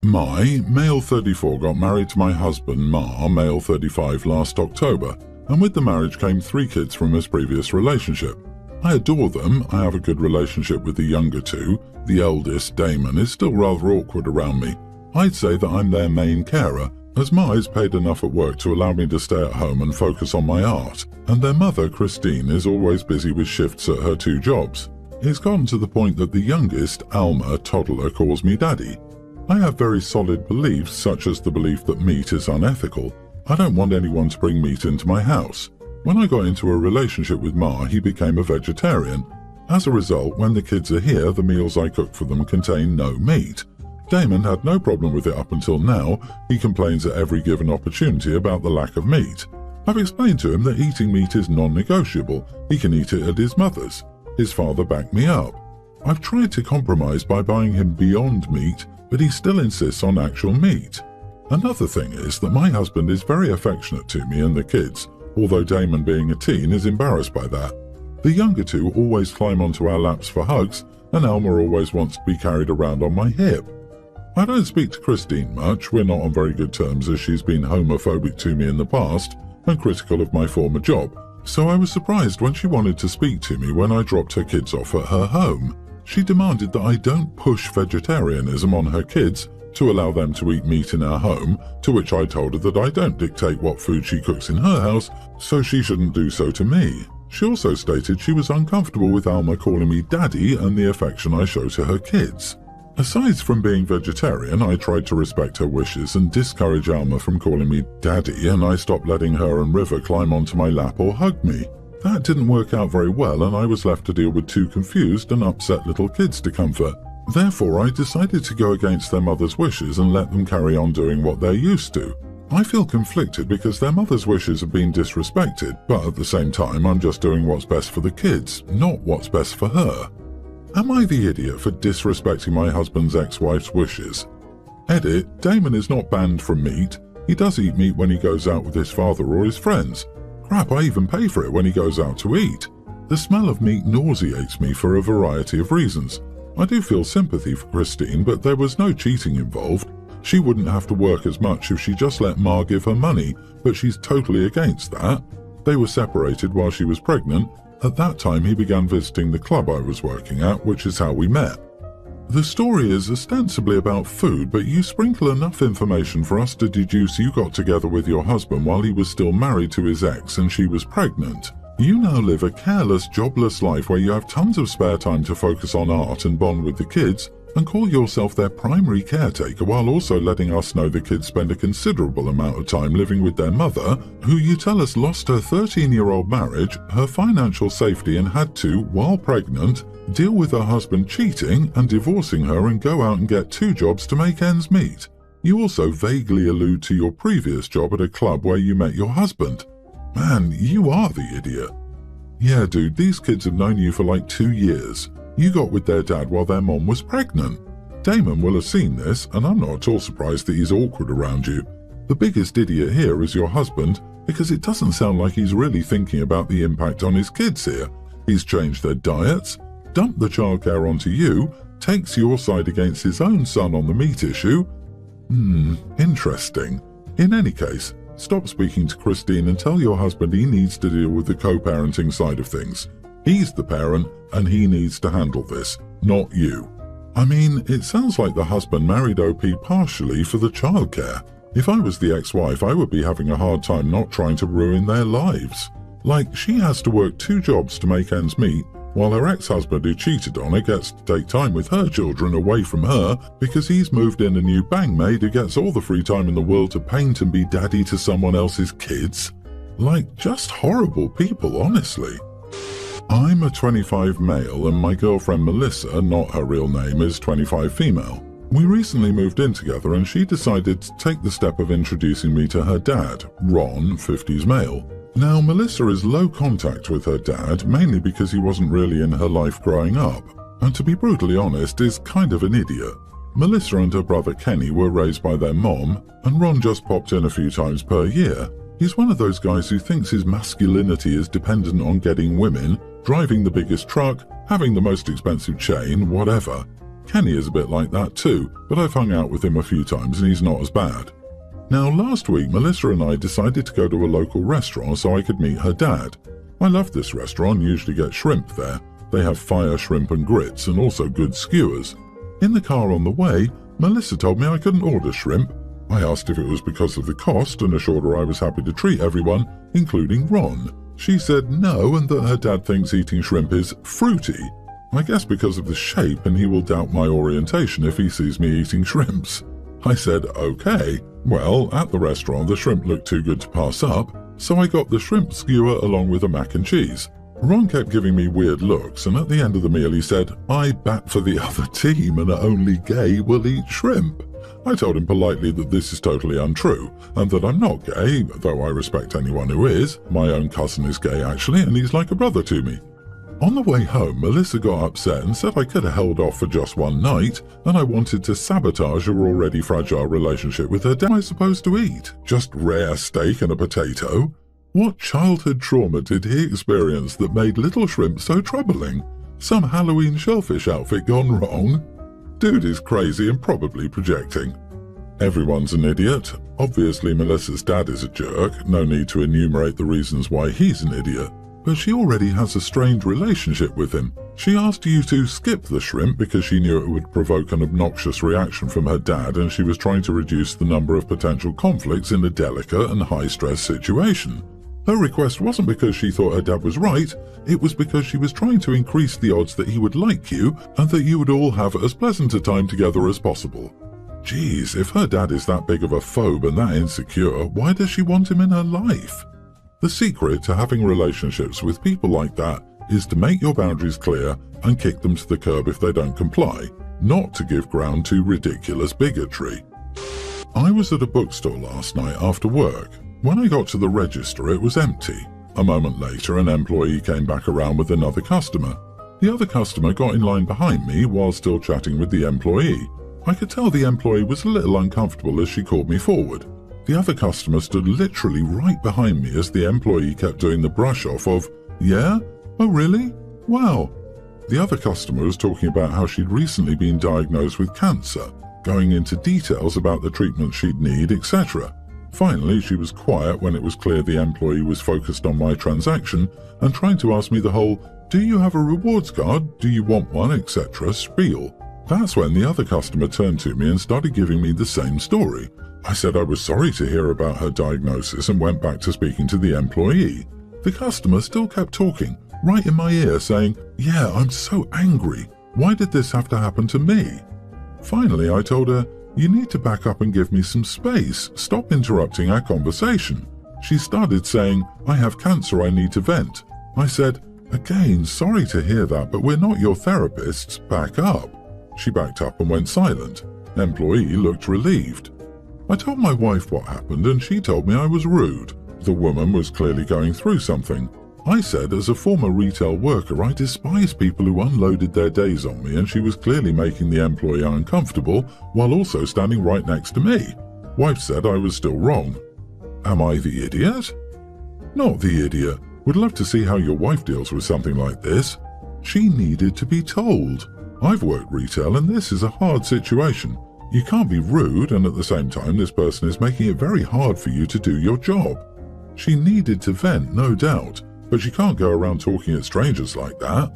My, male 34, got married to my husband, Ma, male 35, last October, and with the marriage came 3 kids from his previous relationship. I adore them. I have a good relationship with the younger 2. The eldest, Damon, is still rather awkward around me. I'd say that I'm their main carer, as Ma is paid enough at work to allow me to stay at home and focus on my art, and their mother, Christine, is always busy with shifts at her 2 jobs. It's gotten to the point that the youngest, Alma, toddler, calls me Daddy. I have very solid beliefs, such as the belief that meat is unethical. I don't want anyone to bring meat into my house. When I got into a relationship with Ma, he became a vegetarian. As a result, when the kids are here, the meals I cook for them contain no meat. Damon had no problem with it up until now. He complains at every given opportunity about the lack of meat. I've explained to him that eating meat is non-negotiable. He can eat it at his mother's. His father backed me up. I've tried to compromise by buying him Beyond Meat, but he still insists on actual meat. Another thing is that my husband is very affectionate to me and the kids, although Damon, being a teen, is embarrassed by that. The younger 2 always climb onto our laps for hugs, and Alma always wants to be carried around on my hip. I don't speak to Christine much. We're not on very good terms, as she's been homophobic to me in the past and critical of my former job, so I was surprised when she wanted to speak to me when I dropped her kids off at her home. She demanded that I don't push vegetarianism on her kids to allow them to eat meat in our home, to which I told her that I don't dictate what food she cooks in her house, so she shouldn't do so to me. She also stated she was uncomfortable with Alma calling me Daddy and the affection I show to her kids. Aside from being vegetarian, I tried to respect her wishes and discourage Alma from calling me Daddy, and I stopped letting her and River climb onto my lap or hug me. That didn't work out very well, and I was left to deal with 2 confused and upset little kids to comfort. Therefore, I decided to go against their mother's wishes and let them carry on doing what they're used to. I feel conflicted because their mother's wishes have been disrespected, but at the same time I'm just doing what's best for the kids, not what's best for her. Am I the idiot for disrespecting my husband's ex-wife's wishes? Edit, Damon is not banned from meat. He does eat meat when he goes out with his father or his friends. Crap, I even pay for it when he goes out to eat. The smell of meat nauseates me for a variety of reasons. I do feel sympathy for Christine, but there was no cheating involved. She wouldn't have to work as much if she just let Ma give her money, but she's totally against that. They were separated while she was pregnant. At that time, he began visiting the club I was working at, which is how we met. The story is ostensibly about food, but you sprinkle enough information for us to deduce you got together with your husband while he was still married to his ex and she was pregnant. You now live a careless, jobless life where you have tons of spare time to focus on art and bond with the kids, and call yourself their primary caretaker while also letting us know the kids spend a considerable amount of time living with their mother, who you tell us lost her 13-year-old marriage, her financial safety, and had to, while pregnant, deal with her husband cheating and divorcing her and go out and get 2 jobs to make ends meet. You also vaguely allude to your previous job at a club where you met your husband. Man, you are the idiot. Yeah, dude, these kids have known you for like 2 years. You got with their dad while their mom was pregnant. Damon will have seen this, and I'm not at all surprised that he's awkward around you. The biggest idiot here is your husband, because it doesn't sound like he's really thinking about the impact on his kids here. He's changed their diets, dumped the childcare onto you, takes your side against his own son on the meat issue. Interesting. In any case, stop speaking to Christine and tell your husband he needs to deal with the co-parenting side of things. He's the parent, and he needs to handle this, not you. I mean, it sounds like the husband married OP partially for the childcare. If I was the ex-wife, I would be having a hard time not trying to ruin their lives. Like, she has to work 2 jobs to make ends meet, while her ex-husband who cheated on her gets to take time with her children away from her because he's moved in a new bangmaid who gets all the free time in the world to paint and be daddy to someone else's kids. Like, just horrible people, honestly. I'm a 25 male and my girlfriend Melissa, not her real name, is 25 female. We recently moved in together and she decided to take the step of introducing me to her dad, Ron, 50s male. Now, Melissa is low contact with her dad, mainly because he wasn't really in her life growing up, and to be brutally honest, is kind of an idiot. Melissa and her brother Kenny were raised by their mom, and Ron just popped in a few times per year. He's one of those guys who thinks his masculinity is dependent on getting women, driving the biggest truck, having the most expensive chain, whatever. Kenny is a bit like that too, but I've hung out with him a few times and he's not as bad. Now, last week, Melissa and I decided to go to a local restaurant so I could meet her dad. I love this restaurant, usually get shrimp there. They have fire shrimp and grits and also good skewers. In the car on the way, Melissa told me I couldn't order shrimp. I asked if it was because of the cost and assured her I was happy to treat everyone, including Ron. She said no and that her dad thinks eating shrimp is fruity. I guess because of the shape, and he will doubt my orientation if he sees me eating shrimps. I said okay. Well, at the restaurant the shrimp looked too good to pass up, so I got the shrimp skewer along with a mac and cheese. Ron kept giving me weird looks, and at the end of the meal he said, "I bat for the other team and only gay will eat shrimp." I told him politely that this is totally untrue, and that I'm not gay, though I respect anyone who is. My own cousin is gay actually, and he's like a brother to me. On the way home, Melissa got upset and said I could have held off for just one night, and I wanted to sabotage her already fragile relationship with her dad. What am I supposed to eat? Just rare steak and a potato? What childhood trauma did he experience that made little shrimp so troubling? Some Halloween shellfish outfit gone wrong? Dude is crazy and probably projecting. Everyone's an idiot. Obviously Melissa's dad is a jerk, no need to enumerate the reasons why he's an idiot. But she already has a strained relationship with him. She asked you to skip the shrimp because she knew it would provoke an obnoxious reaction from her dad, and she was trying to reduce the number of potential conflicts in a delicate and high-stress situation. Her request wasn't because she thought her dad was right, it was because she was trying to increase the odds that he would like you and that you would all have as pleasant a time together as possible. Geez, if her dad is that big of a phobe and that insecure, why does she want him in her life? The secret to having relationships with people like that is to make your boundaries clear and kick them to the curb if they don't comply, not to give ground to ridiculous bigotry. I was at a bookstore last night after work. When I got to the register, it was empty. A moment later, an employee came back around with another customer. The other customer got in line behind me while still chatting with the employee. I could tell the employee was a little uncomfortable as she called me forward. The other customer stood literally right behind me as the employee kept doing the brush off of, "Yeah? Oh really? Wow." The other customer was talking about how she'd recently been diagnosed with cancer, going into details about the treatment she'd need, etc. Finally, she was quiet when it was clear the employee was focused on my transaction and trying to ask me the whole, "Do you have a rewards card? Do you want one?" etc. spiel. That's when the other customer turned to me and started giving me the same story. I said I was sorry to hear about her diagnosis and went back to speaking to the employee. The customer still kept talking, right in my ear saying, "Yeah, I'm so angry. Why did this have to happen to me?" Finally, I told her, "You need to back up and give me some space. Stop interrupting our conversation." She started saying, "I have cancer, I need to vent." I said, "Again, sorry to hear that, but we're not your therapists. Back up." She backed up and went silent. Employee looked relieved. I told my wife what happened and she told me I was rude. The woman was clearly going through something. I said as a former retail worker I despise people who unloaded their days on me, and she was clearly making the employee uncomfortable while also standing right next to me. Wife said I was still wrong. Am I the idiot? Not the idiot. Would love to see how your wife deals with something like this. She needed to be told. I've worked retail and this is a hard situation. You can't be rude and at the same time this person is making it very hard for you to do your job. She needed to vent, no doubt, but she can't go around talking at strangers like that.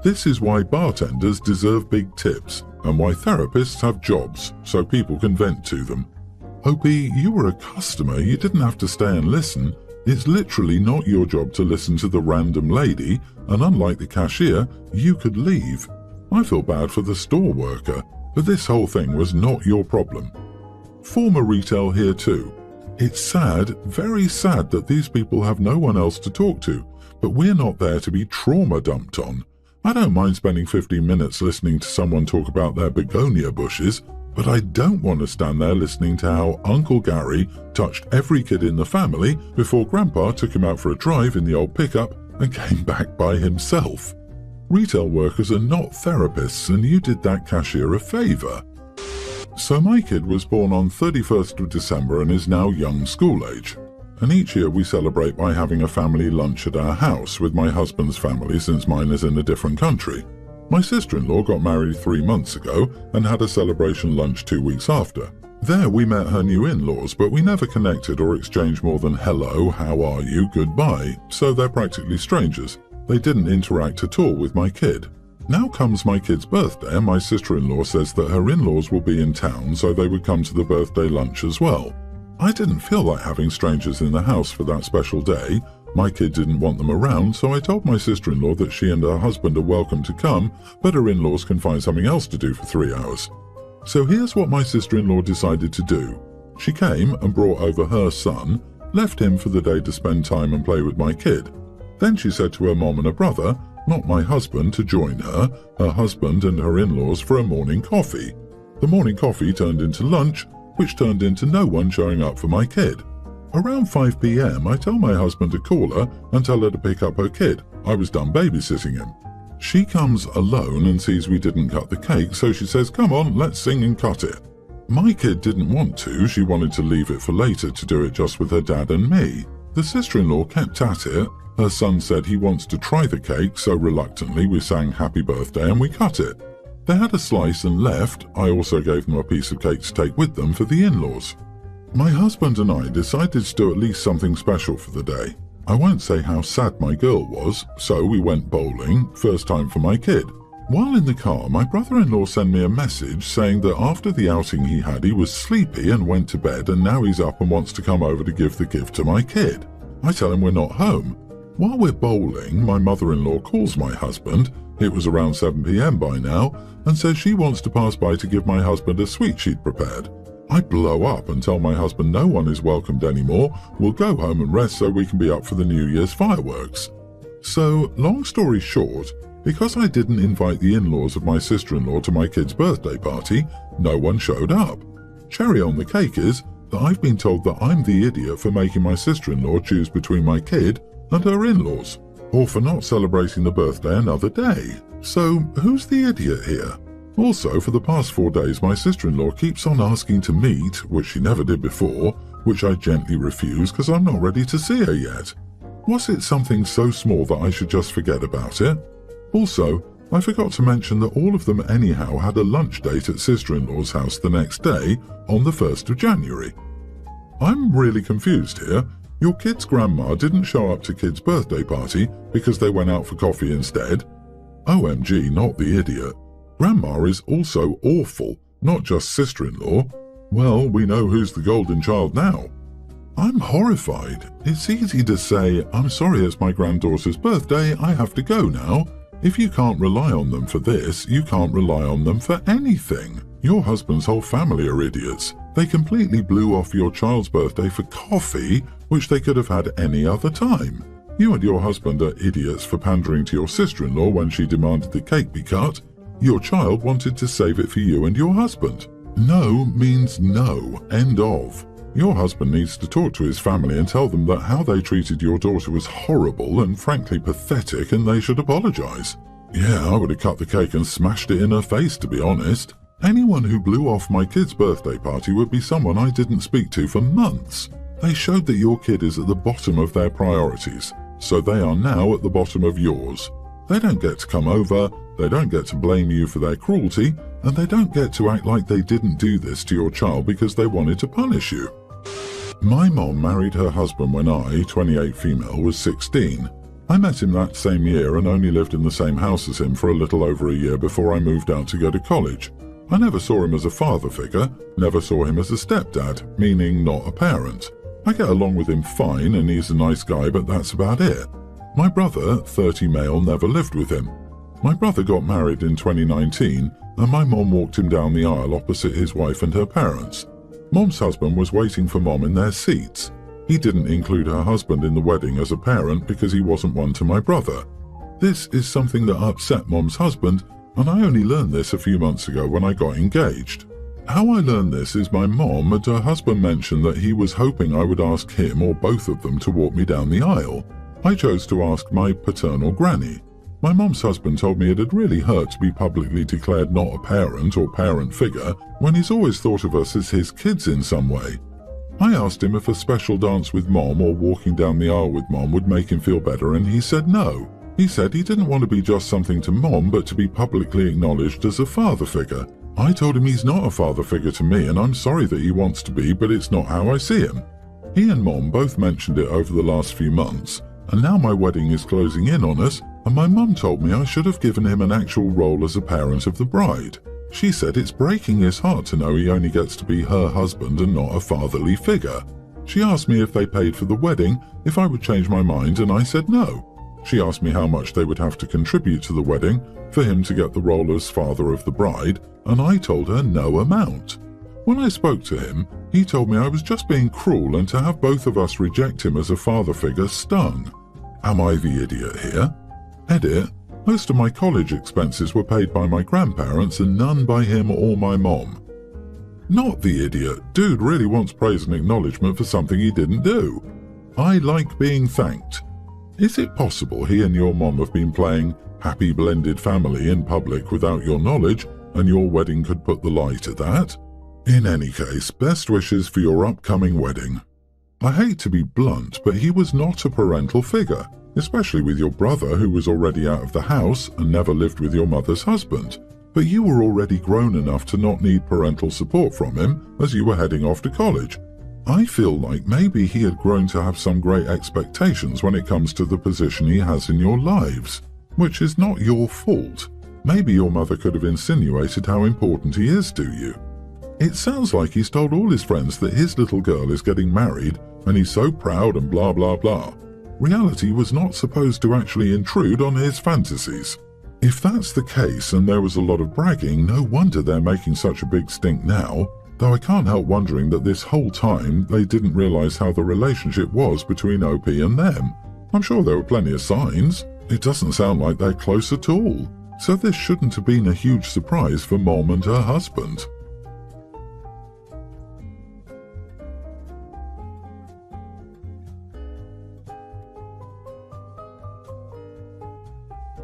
This is why bartenders deserve big tips and why therapists have jobs, so people can vent to them. Opie, you were a customer, you didn't have to stay and listen. It's literally not your job to listen to the random lady, and unlike the cashier, you could leave. I feel bad for the store worker, but this whole thing was not your problem. Former retail here too. It's sad, very sad that these people have no one else to talk to, but we're not there to be trauma dumped on. I don't mind spending 15 minutes listening to someone talk about their begonia bushes, but I don't want to stand there listening to how Uncle Gary touched every kid in the family before Grandpa took him out for a drive in the old pickup and came back by himself. Retail workers are not therapists, and you did that cashier a favor. So my kid was born on 31st of December and is now young school age. And each year we celebrate by having a family lunch at our house with my husband's family since mine is in a different country. My sister-in-law got married 3 months ago and had a celebration lunch 2 weeks after. There we met her new in-laws, but we never connected or exchanged more than hello, how are you, goodbye, so they're practically strangers. They didn't interact at all with my kid. Now comes my kid's birthday and my sister-in-law says that her in-laws will be in town so they would come to the birthday lunch as well. I didn't feel like having strangers in the house for that special day. My kid didn't want them around, so I told my sister-in-law that she and her husband are welcome to come, but her in-laws can find something else to do for 3 hours. So here's what my sister-in-law decided to do. She came and brought over her son, left him for the day to spend time and play with my kid. Then she said to her mom and her brother, not my husband, to join her husband and her in-laws for a morning coffee. The morning coffee turned into lunch, which turned into no one showing up for my kid. Around 5 p.m, I tell my husband to call her and tell her to pick up her kid. I was done babysitting him. She comes alone and sees we didn't cut the cake, so she says, come on, let's sing and cut it. My kid didn't want to, she wanted to leave it for later to do it just with her dad and me. The sister-in-law kept at it. Her son said he wants to try the cake, so reluctantly we sang happy birthday and we cut it. They had a slice and left. I also gave them a piece of cake to take with them for the in-laws. My husband and I decided to do at least something special for the day. I won't say how sad my girl was, so we went bowling, first time for my kid. While in the car, my brother-in-law sent me a message saying that after the outing he had, he was sleepy and went to bed, and now he's up and wants to come over to give the gift to my kid. I tell him we're not home. While we're bowling, my mother-in-law calls my husband, it was around 7 p.m. by now, and says she wants to pass by to give my husband a sweet she'd prepared. I blow up and tell my husband no one is welcomed anymore, we'll go home and rest so we can be up for the New Year's fireworks. So, long story short, because I didn't invite the in-laws of my sister-in-law to my kid's birthday party, no one showed up. Cherry on the cake is that I've been told that I'm the idiot for making my sister-in-law choose between my kid and her in-laws, or for not celebrating the birthday another day. So, who's the idiot here? Also, for the past 4 days, my sister-in-law keeps on asking to meet, which she never did before, which I gently refuse because I'm not ready to see her yet. Was it something so small that I should just forget about it? Also, I forgot to mention that all of them anyhow had a lunch date at sister-in-law's house the next day, on the 1st of January. I'm really confused here. Your kid's grandma didn't show up to kid's birthday party because they went out for coffee instead. OMG, not the idiot. Grandma is also awful, not just sister-in-law. Well, we know who's the golden child now. I'm horrified. It's easy to say, I'm sorry it's my granddaughter's birthday, I have to go now. If you can't rely on them for this, you can't rely on them for anything. Your husband's whole family are idiots. They completely blew off your child's birthday for coffee, which they could have had any other time. You and your husband are idiots for pandering to your sister-in-law when she demanded the cake be cut. Your child wanted to save it for you and your husband. No means no, end of. Your husband needs to talk to his family and tell them that how they treated your daughter was horrible and frankly pathetic and they should apologize. Yeah, I would have cut the cake and smashed it in her face, to be honest. Anyone who blew off my kid's birthday party would be someone I didn't speak to for months. They showed that your kid is at the bottom of their priorities, so they are now at the bottom of yours. They don't get to come over, they don't get to blame you for their cruelty, and they don't get to act like they didn't do this to your child because they wanted to punish you. My mom married her husband when I, 28 female, was 16. I met him that same year and only lived in the same house as him for a little over a year before I moved out to go to college. I never saw him as a father figure, never saw him as a stepdad, meaning not a parent. I get along with him fine and he's a nice guy, but that's about it. My brother, 30 male, never lived with him. My brother got married in 2019 and my mom walked him down the aisle opposite his wife and her parents. Mom's husband was waiting for Mom in their seats. He didn't include her husband in the wedding as a parent because he wasn't one to my brother. This is something that upset Mom's husband, and I only learned this a few months ago when I got engaged. How I learned this is my mom and her husband mentioned that he was hoping I would ask him or both of them to walk me down the aisle. I chose to ask my paternal granny. My mom's husband told me it had really hurt to be publicly declared not a parent or parent figure when he's always thought of us as his kids in some way. I asked him if a special dance with Mom or walking down the aisle with Mom would make him feel better and he said no. He said he didn't want to be just something to Mom, but to be publicly acknowledged as a father figure. I told him he's not a father figure to me, and I'm sorry that he wants to be, but it's not how I see him. He and Mom both mentioned it over the last few months, and now my wedding is closing in on us, and my mum told me I should have given him an actual role as a parent of the bride. She said it's breaking his heart to know he only gets to be her husband and not a fatherly figure. She asked me if they paid for the wedding, if I would change my mind, and I said no. She asked me how much they would have to contribute to the wedding for him to get the role as father of the bride, and I told her no amount. When I spoke to him, he told me I was just being cruel and to have both of us reject him as a father figure stung. Am I the idiot here? Edit. Most of my college expenses were paid by my grandparents and none by him or my mom. Not the idiot. Dude really wants praise and acknowledgement for something he didn't do. I like being thanked. Is it possible he and your mom have been playing happy blended family in public without your knowledge, and your wedding could put the lie to that? In any case, best wishes for your upcoming wedding. I hate to be blunt, but he was not a parental figure, especially with your brother who was already out of the house and never lived with your mother's husband. But you were already grown enough to not need parental support from him as you were heading off to college. I feel like maybe he had grown to have some great expectations when it comes to the position he has in your lives, which is not your fault. Maybe your mother could have insinuated how important he is to you. It sounds like he's told all his friends that his little girl is getting married and he's so proud and blah blah blah. Reality was not supposed to actually intrude on his fantasies. If that's the case and there was a lot of bragging, no wonder they're making such a big stink now, though I can't help wondering that this whole time they didn't realize how the relationship was between OP and them. I'm sure there were plenty of signs. It doesn't sound like they're close at all. So this shouldn't have been a huge surprise for Mom and her husband.